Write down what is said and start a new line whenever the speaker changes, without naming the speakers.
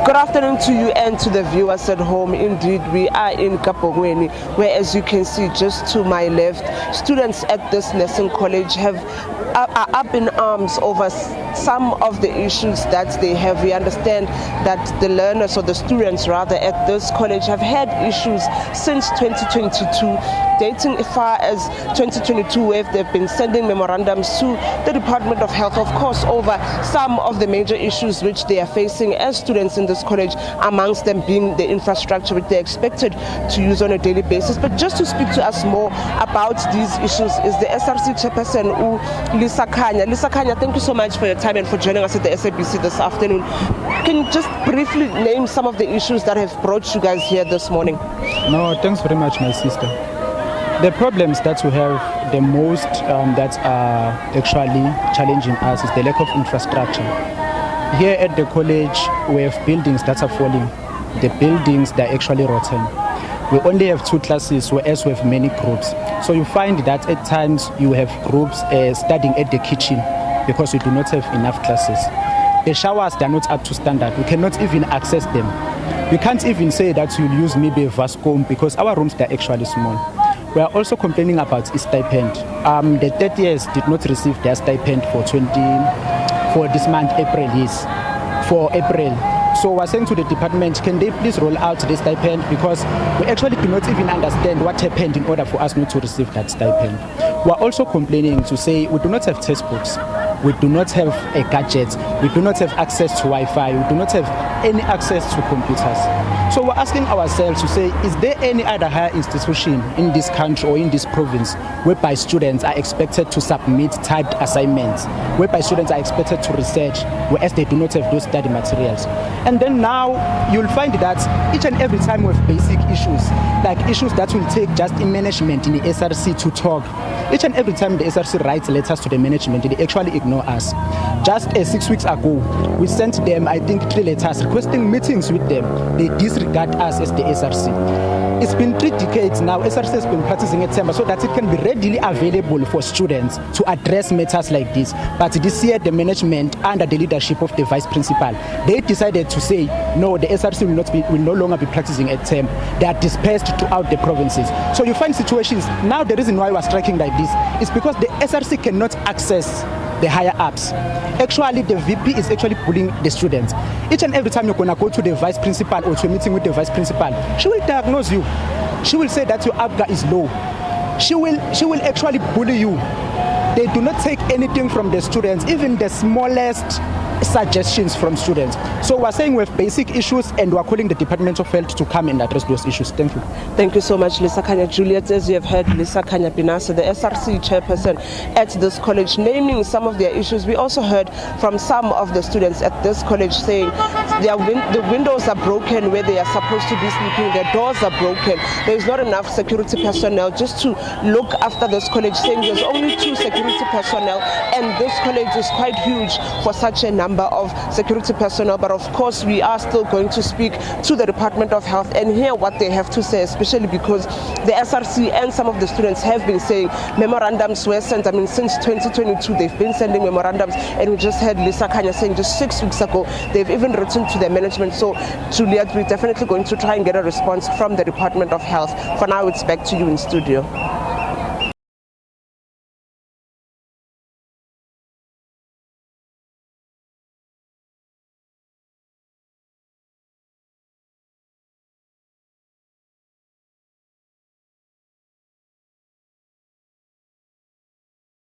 Good afternoon to you and to the viewers at home. Indeed, we are in Kapogweni, where, as you can see just to my left, students at this nursing college are up in arms over some of the issues that they have. We understand that the learners, or the students rather, at this college have had issues since 2022, dating as far as 2022, where they've been sending memorandums to the Department of Health, of course, over some of the major issues which they are facing as students in this college, amongst them being the infrastructure which they're expected to use on a daily basis. But just to speak to us more about these issues is the SRC chairperson, Lisa Kanya. Lisa Kanya, thank you so much for your time and for joining us at the SABC this afternoon. Can you just briefly name some of the issues that have brought you guys here this morning?
No, thanks very much, my sister. The problems that we have the most that are actually challenging us is the lack of infrastructure. Here at the college, we have buildings that are falling. The buildings, they're actually rotten. We only have 2 classes, whereas we have many groups. So you find that at times you have groups studying at the kitchen because we do not have enough classes. The showers, they're not up to standard. We cannot even access them. We can't even say that you'll use maybe a vascom because our rooms, they're actually small. We are also complaining about a stipend. The 30 years did not receive their stipend for this month, for April. So we're saying to the department, can they please roll out the stipend, because we actually do not even understand what happened in order for us not to receive that stipend. We're also complaining to say we do not have textbooks, we do not have a gadget, we do not have access to Wi-Fi, we do not have any access to computers. So we're asking ourselves to say, is there any other higher institution in this country or in this province whereby students are expected to submit typed assignments, whereby students are expected to research, whereas they do not have those study materials? And then now you'll find that each and every time we have basic issues, like issues that will take just in management in the SRC to talk, each and every time the SRC writes letters to the management, they actually ignore us. Just 6 weeks ago, we sent them, I think, 3 letters requesting meetings with them. They disregard us as the SRC. It's been 3 decades now. SRC has been practicing at December so that it can be readily available for students to address matters like this. But this year, the management, under the leadership of the vice principal, they decided to say, no, the SRC will no longer be practicing at term. They are dispersed throughout the provinces. So you find situations, now the reason why we're striking like this is because the SRC cannot access the higher ups. Actually, the VP is actually bullying the students. Each and every time you're going to go to the vice principal or to a meeting with the vice principal, she will diagnose you. She will say that your APGA is low. She will actually bully you. They do not take anything from the students, even the smallest suggestions from students. So we're saying we have basic issues and we're calling the Department of Health to come and address those issues. Thank you.
Thank you so much, Lisa Kanya. Juliet, as you have heard, Lisa Kanya Binasa, the SRC chairperson at this college, naming some of their issues. We also heard from some of the students at this college saying the windows are broken where they are supposed to be sleeping, their doors are broken, there's not enough security personnel just to look after this college, saying there's only 2 security personnel, and this college is quite huge for such a number of security personnel. But of course, we are still going to speak to the Department of Health and hear what they have to say, especially because the SRC and some of the students have been saying memorandums were sent. I mean, since 2022, they've been sending memorandums, and we just heard Lisa Kanya saying just 6 weeks ago, they've even written to their management. So, Juliet, we're definitely going to try and get a response from the Department of Health. For now, it's back to you in studio.